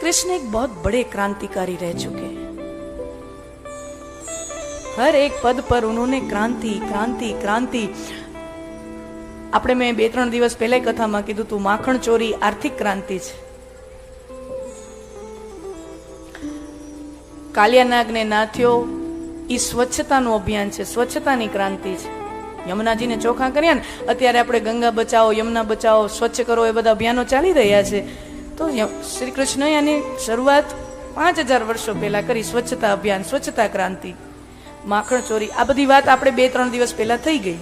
कृष्ण एक बहुत बड़े क्रांतिकारी रह चुके हैं। हर एक पद पर उन्होंने क्रांति क्रांति क्रांति। આપણે મેં 2-3 દિવસ પહેલા કથામાં કીધું તું માખણ ચોરી આર્થિક ક્રાંતિ છે. કાલિયાનાગને નાથ્યો એ સ્વચ્છતાનું અભિયાન છે, સ્વચ્છતાની ક્રાંતિ છે. યમુનાજીને ચોખ્ખા કર્યા ને, અત્યારે આપણે ગંગા બચાવો, યમુના બચાવો, સ્વચ્છ કરો, એ બધા અભિયાનો ચાલી રહ્યા છે. તો શ્રી કૃષ્ણએ આની શરૂઆત 5000 વર્ષો પહેલા કરી. સ્વચ્છતા અભિયાન, સ્વચ્છતા ક્રાંતિ, માખણ ચોરી, આ બધી વાત આપણે 2-3 દિવસ પહેલા થઈ ગઈ.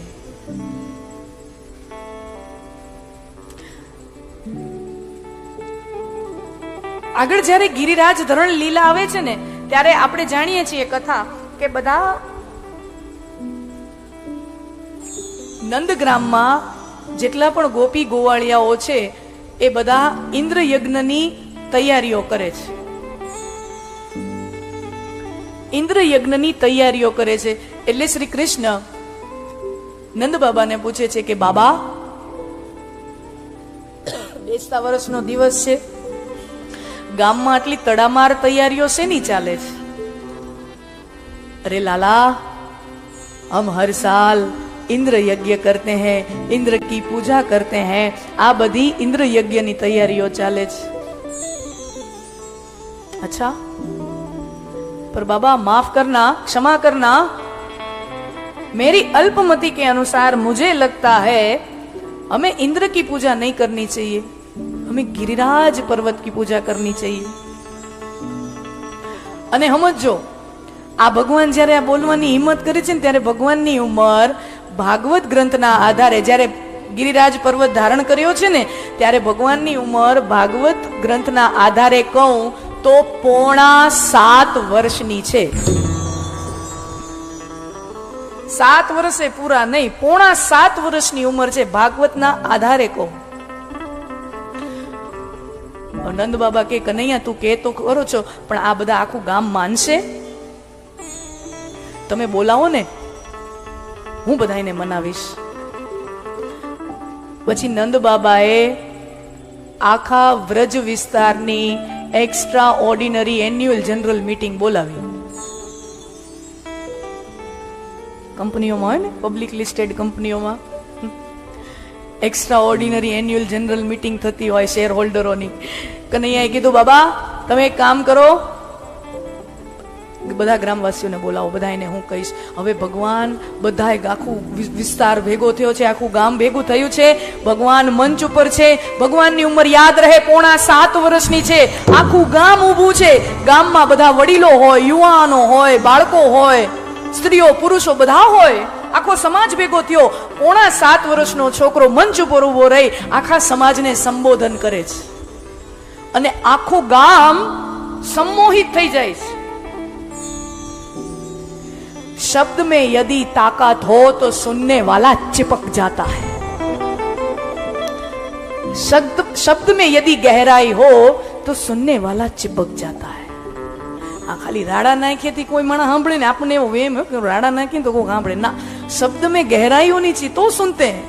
આગળ જયારે ગિરિરાજ ધરણ લીલા આવે છે ને, ત્યારે આપણે જાણીએ છીએ કથા કે બધા નંદગ્રામમાં જેટલા પણ ગોપી ગોવાળિયાઓ છે એ બધા ઇન્દ્ર યજ્ઞની તૈયારીઓ કરે છે. ઇન્દ્ર યજ્ઞની તૈયારીઓ કરે છે. એટલે શ્રી કૃષ્ણ નંદ બાબાને પૂછે છે કે બાબા, બેસતા વર્ષનો દિવસ છે, ગામમાં આટલી તડામાર તૈયારીઓ શેની ચાલે છે? અરે લાલા, हम हर साल इंद्र यज्ञ करते हैं, इंद्र की पूजा करते हैं. આ બધી इंद्र यज्ञ ની તૈયારીઓ ચાલે છે. अच्छा, पर बाबा माफ करना, क्षमा करना, मेरी अल्पमति के अनुसार मुझे लगता है हमें इंद्र की पूजा नहीं करनी चाहिए, हमें गिरिराज पर्वत की पूजा करनी चाहिए. અને સમજો, આ ભગવાન જયારે આ બોલવાની હિંમત કરે છે ને, ત્યારે ભગવાનની ઉંમર ભાગવત ગ્રંથના આધારે, જયારે ગિરિરાજ પર્વત ધારણ કર્યો છે ને, ત્યારે ભગવાનની ઉંમર ભાગવત ગ્રંથના આધારે કહું તો 7.5 વર્ષની છે. 7 વર્ષે પૂરા નહીં, 7.5 વર્ષની ઉંમર છે ભાગવતના આધારે કહું. નંદ બાબા કે કનૈયા, તું કે તો કરો છો, પણ આ બધા આખું ગામ માનશે? તમે બોલાવો ને, હું બધાને મનાવીશ. પછી નંદ બાબાએ આખા વ્રજ વિસ્તારની extra ordinary annual general meeting બોલાવી. કંપનીઓમાં હોય ને, પબ્લિક લિસ્ટેડ કંપનીઓમાં extra ordinary annual general meeting થતી હોય શેર હોલ્ડરોની. કનૈયાએ કીધું, બાબા તમે એક કામ કરો, બધા ગ્રામવાસીઓને બોલાવો, બધાને હું કહીશ. હવે ભગવાન બધાએ આખું વિસ્તાર ભેગો થયો છે, આખું ગામ ભેગું થયું છે, ભગવાન મંચ ઉપર છે. ભગવાનની ઉંમર યાદ રહે 7.5 વર્ષની છે. આખું ગામ ઊભું છે, ગામમાં બધા વડીલો હોય, યુવાનો હોય, બાળકો હોય, સ્ત્રીઓ પુરુષો બધા હોય, આખો સમાજ ભેગો થયો. 7.5 વર્ષનો છોકરો મંચ ઉપર ઉભો રહી આખા સમાજને સંબોધન કરે છે, અને આખું ગામ सम्मोहित થઈ જાય છે. शब्द में यदि ताकत हो तो सुनने वाला चिपक जाता है, शब्द में यदि गहराई हो तो सुनने वाला चिपक जाता है. આ ખાલી રાડા નાખીથી કોઈ માણસ સાંભળે ને, આપણને એવો વેમ કે રાડા નાખીને તો કોઈ સાંભળે ના. शब्द में गहराई होनी चाहिए तो सुनते हैं.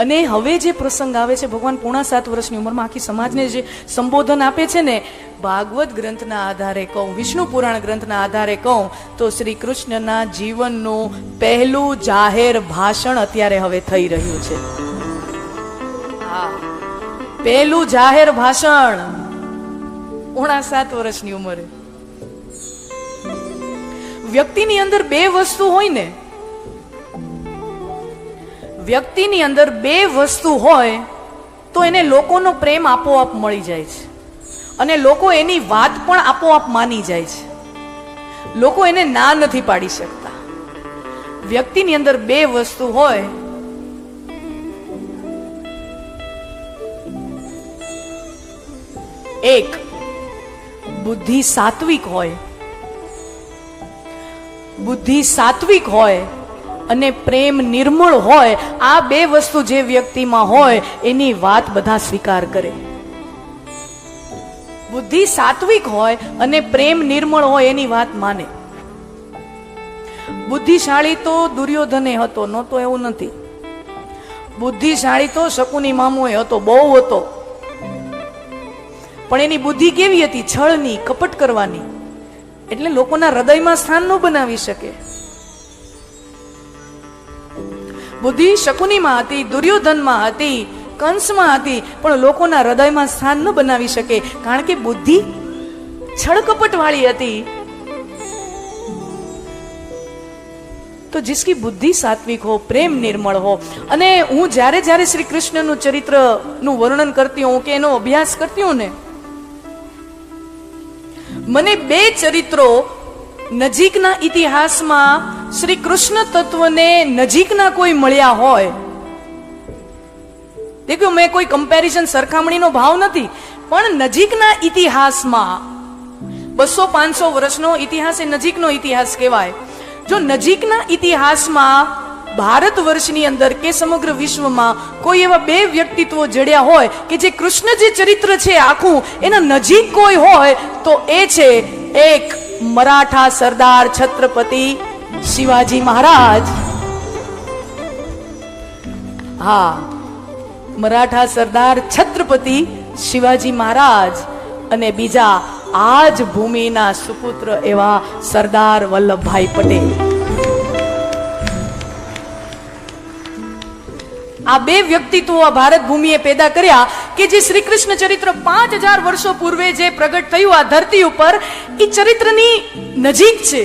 અને હવે જે પ્રસંગ આવે છે, ભગવાન 7.5 વર્ષની ઉંમરમાં આખી સમાજને જે સંબોધન આપે છે ને, ભાગવત ગ્રંથના આધારે કહું, વિષ્ણુ પુરાણ ગ્રંથના આધારે કહું તો શ્રી કૃષ્ણના જીવનનું પહેલું જાહેર ભાષણ અત્યારે હવે થઈ રહ્યું છે. હા, પહેલું જાહેર ભાષણ 7.5 વર્ષની ઉંમરે. વ્યક્તિની અંદર 2 વસ્તુ હોય ને, વ્યક્તિની અંદર 2 વસ્તુ હોય તો એને લોકોનો પ્રેમ આપોઆપ મળી જાય છે, અને લોકો એની વાત પણ આપોઆપ માની જાય છે. લોકો એને ના નથી પાડી શકતા. વ્યક્તિની અંદર 2 વસ્તુ હોય, એક બુદ્ધિ સાત્વિક હોય, બુદ્ધિ સાત્વિક હોય અને પ્રેમ નિર્મળ હોય. આ 2 વસ્તુ જે વ્યક્તિમાં હોય એની વાત બધા સ્વીકાર કરે. બુદ્ધિ સાત્વિક હોય અને પ્રેમ નિર્મળ હોય એની વાત માને. બુદ્ધિશાળી તો દુર્યોધને હતો, નહોતો એવું નથી. બુદ્ધિશાળી તો શકુની મામો હતો, બહુ હતો, પણ એની બુદ્ધિ કેવી હતી? છળની, કપટ કરવાની. એટલે લોકોના હૃદયમાં સ્થાન ન બનાવી શકે. બુદ્ધિ શકુનીમાં હતી, દુર્યોધનમાં હતી, કંસમાં હતી, પણ લોકોના હૃદયમાં સ્થાન ન બનાવી શકે, કારણ કે બુદ્ધિ છળ કપટ વાળી હતી. તો जिसकी बुद्धि सात्विक हो, प्रेम निर्मल हो. અને હું જ્યારે જ્યારે શ્રી કૃષ્ણનું ચરિત્રનું વર્ણન કરતી હું કે એનો અભ્યાસ કરતી હું ને, મને બે ચરિત્રો નજીકના ઇતિહાસમાં શ્રી કૃષ્ણ તત્વને નજીકના કોઈ મળ્યા હોય, દેખો મેં કોઈ કમ્પેરિઝન સરખામણીનો ભાવ નથી, પણ નજીકના ઇતિહાસમાં 200-500 વર્ષનો ઇતિહાસ એ નજીકનો ઇતિહાસ કહેવાય. જો નજીકના ઇતિહાસમાં ભારત વર્ષની અંદર કે સમગ્ર વિશ્વમાં કોઈ એવા બે વ્યક્તિત્વો જડ્યા હોય કે જે કૃષ્ણ જે ચરિત્ર છે આખું એના નજીક કોઈ હોય તો એ છે એક મરાઠા સરદાર છત્રપતિ શિવાજી મહારાજ. હા, મરાઠા સરદાર છત્રપતિ શિવાજી મહારાજ અને બીજા આજ ભૂમિના સુપુત્ર એવા સરદાર વલ્લભભાઈ પટેલ. આ બે વ્યક્તિત્વો આ ભારત ભૂમિએ પેદા કર્યા કે જે શ્રી કૃષ્ણ ચરિત્ર 5000 વર્ષો પૂર્વે જે પ્રગટ થયું આ ધરતી ઉપર, એ ચરિત્રની નજીક છે.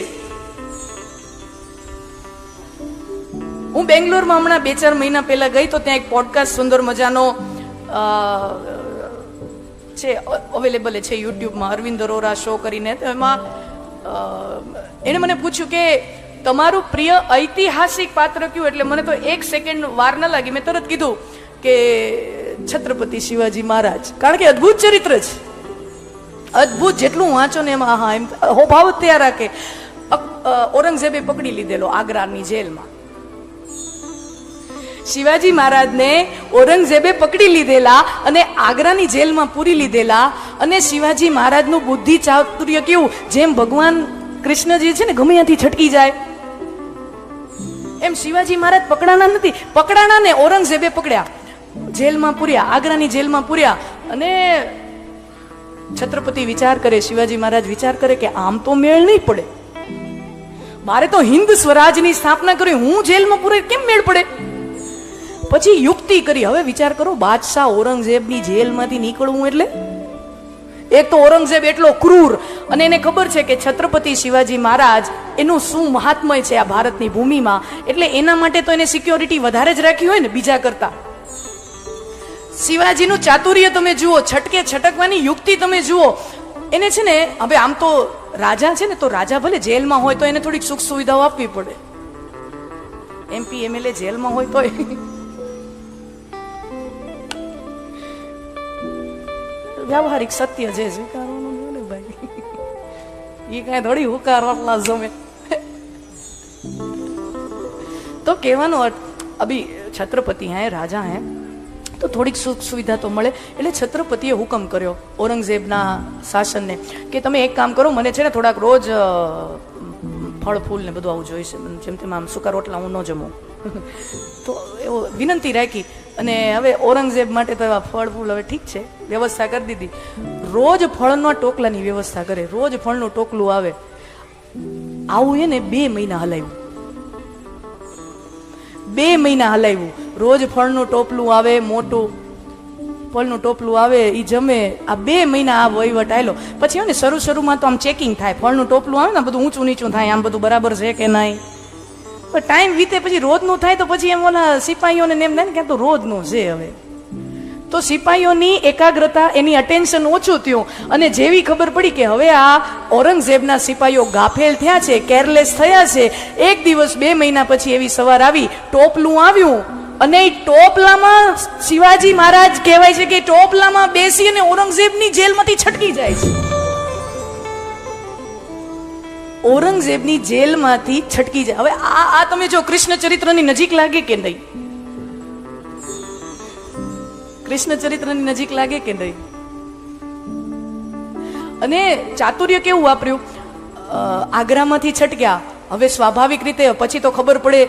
હું બેંગ્લોરમાં હમણાં 2-4 મહિના પહેલા ગઈ તો ત્યાં એક પોડકાસ્ટ સુંદર મજાનો છે, અવેલેબલ છે યુટ્યુબમાં, અરવિંદ અરોરા શો કરીને. તો એમાં એને મને પૂછ્યું કે તમારું પ્રિય ઐતિહાસિક પાત્ર કયું? એટલે મને તો 1 સેકન્ડ વાર ન લાગી, મેં તરત કીધું કે છત્રપતિ શિવાજી મહારાજ, કારણ કે અદ્ભુત ચરિત્ર છે, અદ્ભુત. જેટલું વાંચો ને એમાં હા એમ હોભાવ જ તૈયાર રાખે. ઔરંગઝેબે પકડી લીધેલો આગ્રાની જેલમાં. શિવાજી મહારાજને ઔરંગઝેબે પકડી લીધેલા અને આગ્રાની જેલમાં પૂરી લીધેલા. અને શિવાજી મહારાજનું બુદ્ધિ ચાતુર્ય કેવું, જેમ ભગવાન કૃષ્ણજી છે ને ગમે ત્યાંથી છટકી જાય, એમ શિવાજી મહારાજ પકડાના નથી. પકડાના ને ઔરંગઝેબે પકડ્યા, જેલમાં પૂર્યા, આગ્રાની જેલમાં પૂર્યા. અને છત્રપતિ વિચાર કરે, શિવાજી મહારાજ વિચાર કરે કે આમ તો મેળ નહીં પડે, મારે તો હિન્દ સ્વરાજની સ્થાપના કરી, હું જેલમાં પૂરે કેમ મેળ પડે? પછી યુક્તિ કરી. હવે વિચાર કરો, બાદશાહ ઔરંગઝેબની જેલમાંથી નીકળવું એટલે, એક તો ઔરંગઝેબ એટલો ક્રૂર, અને એને ખબર છે કે છત્રપતિ શિવાજી મહારાજ એનું શું મહાત્મય છે આ ભારતની ભૂમિમાં, એટલે એના માટે તો એને સિક્યોરિટી વધારે જ રાખી હોય ને બીજા કરતા. શિવાજીનું ચાતુર્ય તમે જુઓ, છટકે છટકવાની યુક્તિ તમે જુઓ. એને છે ને, હવે આમ તો રાજા છે ને, તો રાજા ભલે જેલમાં હોય તો એને થોડીક સુખ સુવિધાઓ આપવી પડે. MP MLA જેલમાં હોય તો વ્યવહારિક સત્ય છે, સ્વીકારવાનું ને ભાઈ, એ કઈ થોડી હુકારવાના જમે. તો કહેવાનો અર્થ, અભી છત્રપતિ હે, રાજા હે, તો થોડીક સુખ સુવિધા તો મળે. એટલે છત્રપતિએ હુકમ કર્યો ઔરંગઝેબના શાસનને કે તમે એક કામ કરો, મને છે ને થોડાક રોજ ફળ ફૂલ ને બધું આવું જોઈશે, જેમ તેમ આમ સૂકા રોટલા હું ન જમું. તો એવો વિનંતી રાખી. અને હવે ઔરંગઝેબ માટે તો એવા ફળ ફૂલ હવે ઠીક છે, વ્યવસ્થા કરી દીધી. રોજ ફળના ટોકલાની વ્યવસ્થા કરે, રોજ ફળનું ટોકલું આવે. આવું એને 2 મહિના હલાવ્યું, 2 મહિના હલાવ્યું. રોજ ફળનું ટોપલું આવે, મોટું ફળનું ટોપલું આવે, એ જમે. આ 2 મહિના આ વહીવટ આવેલો. પછી ને શરૂમાં તો આમ ચેકિંગ થાય, ફળનું ટોપલું આવે ને બધું ઊંચું નીચું થાય, આમ બધું બરાબર છે કે નહીં. પણ ટાઈમ વીતે પછી રોજનું થાય તો પછી એમ ઓલા સિપાહીઓને એમ થાય ને કે તો રોજનું છે. હવે તો સિપાહીઓની એકાગ્રતા, એની અટેન્શન ઓછું થયું. અને જેવી ખબર પડી કે હવે આ ઔરંગઝેબના સિપાહીઓ ગાફેલ થયા છે, કેરલેસ થયા છે, એક દિવસ 2 મહિના પછી એવી સવાર આવી, ટોપલું આવ્યું. અને એ ટોપલામાં શિવાજી મહારાજ કહેવાય છે કે ટોપલામાં બેસી અને ઔરંગઝેબની જેલમાંથી છટકી જાય છે. ઔરંગઝેબની જેલમાંથી છટકી જાય. હવે આ તમે જો કૃષ્ણ ચરિત્રની નજીક લાગે કે નહીં? કૃષ્ણ ચરિત્રની નજીક લાગે કે નહીં? અને ચાતુર્ય કેવું વાપર્યું? આગ્રામાંથી છટક્યા, હવે સ્વાભાવિક રીતે પછી તો ખબર પડે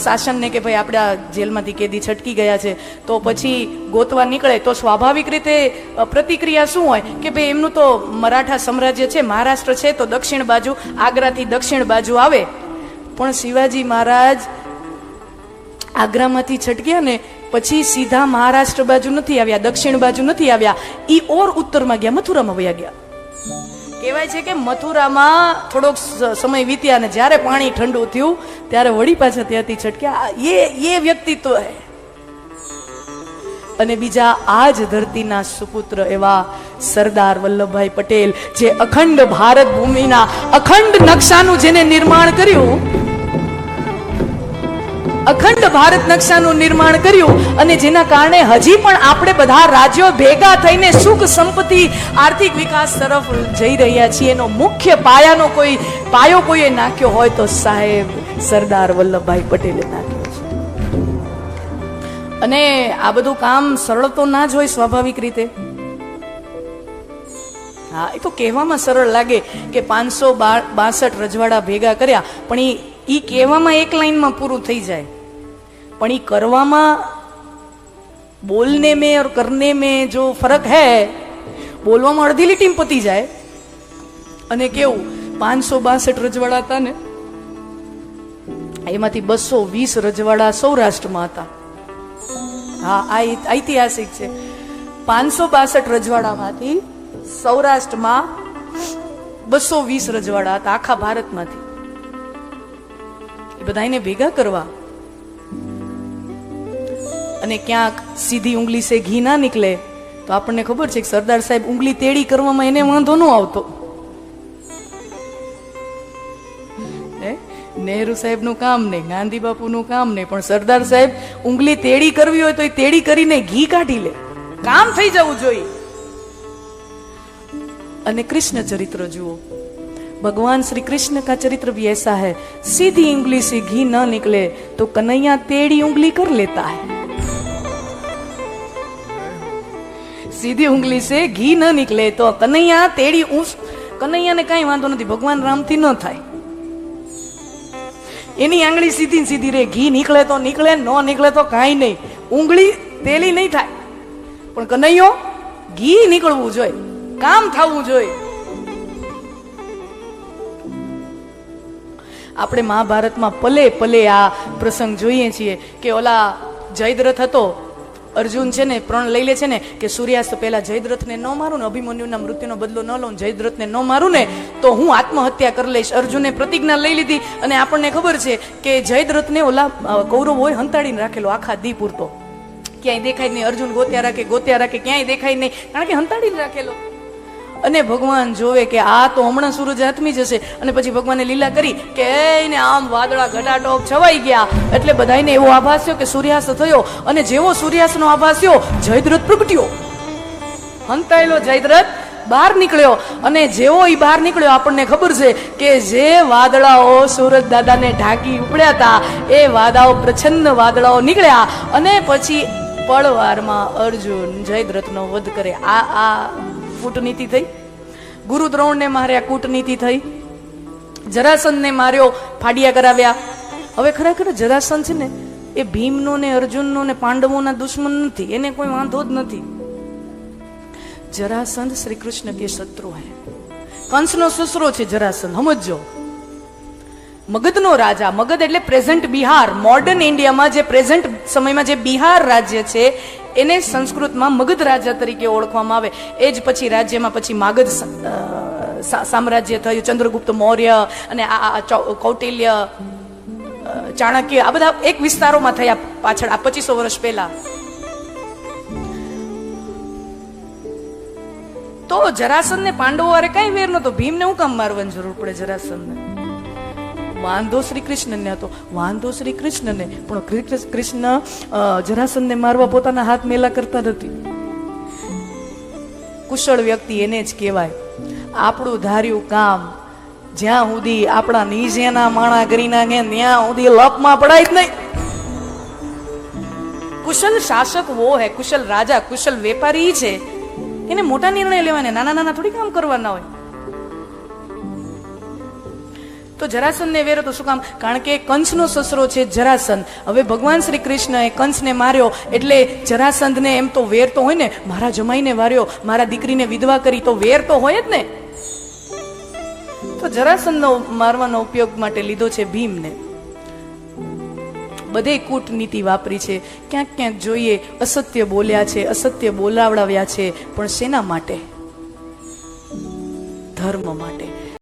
શાસનને કે ભાઈ આપણે આ જેલમાંથી કેદી છટકી ગયા છે, તો પછી ગોતવા નીકળે તો સ્વાભાવિક રીતે પ્રતિક્રિયા શું હોય કે ભાઈ એમનું તો મરાઠા સામ્રાજ્ય છે, મહારાષ્ટ્ર છે તો દક્ષિણ બાજુ, આગ્રાથી દક્ષિણ બાજુ આવે. પણ શિવાજી મહારાજ આગ્રામાંથી છટક્યા ને પછી સીધા મહારાષ્ટ્ર બાજુ નથી આવ્યા, દક્ષિણ બાજુ નથી આવ્યા, ઈ ઓર ઉત્તરમાં ગયા, મથુરામાં વયા ગયા. કહેવાય છે કે મથુરામાં થોડોક સમય વીત્યા અને જ્યારે પાણી ઠંડુ થયું ત્યારે વળી પાછા ત્યાંથી છટક્યા. એ વ્યક્તિત્વ હે. અને બીજા આ જ ધરતીના સુપુત્ર એવા સરદાર વલ્લભભાઈ પટેલ, જે અખંડ ભારત ભૂમિના અખંડ નકશાનું જેને નિર્માણ કર્યું, અખંડ ભારત નકશાનું નિર્માણ કર્યું, અને જેના કારણે હજી પણ આપણે બધા રાજ્યો ભેગા થઈને સુખ સંપત્તિ આર્થિક વિકાસ તરફ જઈ રહ્યા છીએ. એનો મુખ્ય પાયો કોઈએ નાખ્યો હોય તો સાહેબ સરદાર વલ્લભભાઈ પટેલે નાખ્યો છે. અને આ બધું કામ સરળ તો ના જ હોય સ્વાભાવિક રીતે. હા, એ તો કહેવામાં સરળ લાગે કે 562 રજવાડા ભેગા કર્યા, પણ ઈ કહેવામાં એક લાઈનમાં પૂરું થઈ જાય, પણ ઈ કરવામાં બોલને में और करने में जो फर्क है, બોલવામાં અડધી લીટી પતી જાય. અને કેવું 562 રજવાડા હતા ને, એમાંથી 220 રજવાડા સૌરાષ્ટ્રમાં હતા. હા, આ ઐતિહાસિક છે. 562 રજવાડામાંથી સૌરાષ્ટ્રમાં 220 રજવાડા હતા આખા ભારતમાંથી. એ બધાને ભેગા કરવા અને ક્યાંક સીધી ઉંગલી સે ઘી ના નીકળે તો આપણને ખબર છે કે સરદાર સાહેબ ઉંગલી તેડી કરવામાં એને વાંધો ન આવતો. નહેરુ સાહેબ નું કામ નહીં, ગાંધી બાપુ નું કામ નહીં, પણ સરદાર સાહેબ ઉંગલી તેડી કરવી હોય તો એ તેડી કરીને ઘી કાઢી લે, કામ થઈ જવું જોઈએ. અને કૃષ્ણ ચરિત્ર જુઓ, भगवान श्री कृष्ण का चरित्र भी ऐसा है. सीधी उंगली से घी न निकले तो कन्हैया टेढ़ी उंगली कर लेता है. सीधी उंगली से घी न निकले तो कन्हैया टेढ़ी, कन्हैया ने कई वांधो नहीं, भगवान राम थी न थाय. એની આંગળી સીધી સીધી રે, ઘી નીકળે તો નીકળે, ન નીકળે તો કાંઈ નહીં, ઉંગળી તેલી નહીં થાય, પણ કનૈયો ઘી નીકળવું જોઈએ, કામ થવું જોઈએ. આપણે મહાભારતમાં પલે પલે આ પ્રસંગ જોઈએ છીએ કે ઓલા જયદ્રથ હતો, અર્જુન છે ને પ્રણ લઈ લે છે ને કે સૂર્યાસ્ત પહેલા જયદ્રથને ન મારું ને, અભિમન્યુના મૃત્યુનો બદલો ન લઉં, જયદ્રથને ન મારું ને તો હું આત્મહત્યા કરી લઈશ. અર્જુને પ્રતિજ્ઞા લઈ લીધી. અને આપણને ખબર છે કે જયદ્રથને ઓલા કૌરવોએ હંતાડીને રાખેલો આખા દી પૂરતો, ક્યાંય દેખાય નહીં. અર્જુન ગોત્યા રાખે, ક્યાંય દેખાય નહીં, કારણ કે હંતાડીને રાખેલો. અને ભગવાન જોવે કે આ તો હમણાં સૂરજ આથમી જશે, અને પછી ભગવાને લીલા કરી કે એને આમ વાદળા ઘટાટોપ છવાઈ ગયા, એટલે બધાને એવો આભાસ થયો કે સૂર્યાસ્ત થયો. અને જેવો સૂર્યાસ્તનો આભાસ થયો, જયદ્રથ પ્રગટ્યો, હંતાયેલો જયદ્રથ બહાર નીકળ્યો. અને જેવો ઈ બહાર નીકળ્યો, આપણને ખબર છે કે જે વાદળાઓ સૂરજ દાદાને ઢાંકી ઉપડ્યા હતા, એ વાદળાઓ પ્રછન્ન વાદળાઓ નીકળ્યા, અને પછી પળવારમાં અર્જુન જયદ્રથનો વધ કરે. આ કૂટનીતિ થઈ. ગુરુ દ્રોણને માર્યા, કૂટનીતિ થઈ. જરાસંધને માર્યો, ફાડિયા કરાવ્યા. હવે ખરેખર જરાસંધ છે ને એ ભીમનો ને અર્જુનનો ને પાંડવોના દુશ્મન નથી, એને કોઈ વાંધો જ નથી. જરાસંધ શ્રી કૃષ્ણ કે શત્રુ હે, કંસનો સસરો છે જરાસંધ, સમજો. મગધનો રાજા, મગધ એટલે પ્રેઝન્ટ બિહાર, મોડર્ન ઇન્ડિયામાં જે પ્રેઝન્ટ સમયમાં જે બિહાર રાજ્ય છે એને સંસ્કૃતમાં મગધ રાજા તરીકે ઓળખવામાં આવે. એ જ પછી રાજ્યમાં પછી માગધ સામ્રાજ્ય થયું, ચંદ્રગુપ્ત મૌર્ય અને આ કૌટિલ્ય, ચાણક્ય, આ બધા એક વિસ્તારોમાં થયા પાછળ, આ 2500 વર્ષ પહેલા. તો જરાસંધને પાંડવો અરે કઈ વેર નતો, ભીમને હું કામ મારવાની જરૂર પડે જરાસંધને? વાંધો શ્રી કૃષ્ણને હતો, વાંધો શ્રી કૃષ્ણને, પણ કૃષ્ણ જરાસંધને મારવા પોતાના હાથ મેલા કરતા નથી. કુશળ વ્યક્તિ એને જ કહેવાય. આપણું ધાર્યું કામ જ્યાં સુધી આપણા નીચેના માણા કરી નાખે ત્યાં સુધી લપમાં પડાય જ નહીં. કુશલ શાસક વો હે, કુશલ રાજા, કુશલ વેપારી છે, એને મોટા નિર્ણય લેવાના, નાના નાના થોડી કામ કરવાના હોય. તો જરાસંધને વેરો તો શું કામ? કારણ કે કંસનો સસરો છે જરાસંધ. હવે ભગવાન શ્રી કૃષ્ણએ કંસને માર્યો એટલે જરાસંધને એમ તો વેર તો હોય ને, મારા જમાઈને વાર્યો, મારા દીકરીને વિધવા કરી, તો વેર તો હોય જ ને. તો જરાસંધનો મારવાનો ઉપયોગ માટે લીધો છે ભીમને. બધે કૂટનીતિ વાપરી છે, ક્યાંક ક્યાંક જોઈએ અસત્ય બોલ્યા છે, અસત્ય બોલાવડાવ્યા છે, પણ શેના માટે? ધર્મ માટે.